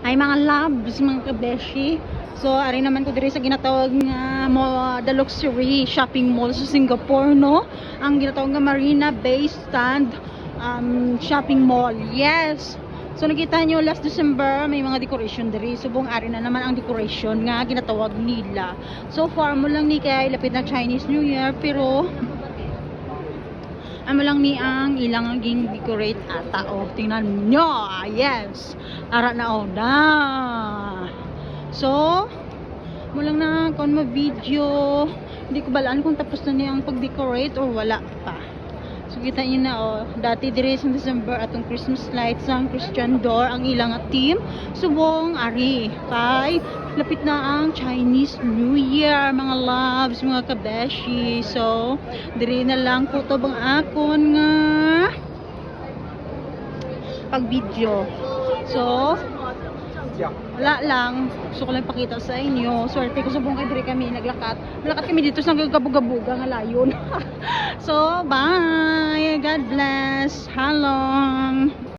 Ay mga loves, mga kabeshi. So, ari naman ko diri sa ginatawag nga the luxury shopping mall sa Singapore, no? Ang ginatawag nga Marina Bay Stand shopping mall. Yes. So, nakita nyo last December, may mga decoration diri. So, buong ari na naman ang decoration nga ginatawag nila. So far mo lang ni kay lapit na Chinese New Year, pero ano lang ni ang ilang naging decorate ata. O, tingnan nyo. Yes. Ara na o na. So, mo lang na kung ma-video. Hindi ko balaan kung tapos na niya ang pag-decorate or wala pa. So, kita nyo na o. Dati dire sa December atong Christmas lights ang Christian Dior ang ilang team. Subong, ari. Kay, lapit na ang Chinese New Year, mga loves, mga kabeshi. So, dire na lang po to bang akon nga pag-video. So, wala lang. Gusto ko lang pakita sa inyo. Swerte ko sa buong kayo kami naglakat. Naglakat kami dito sa gabuga-buga nga layon. So, bye! God bless! Halong!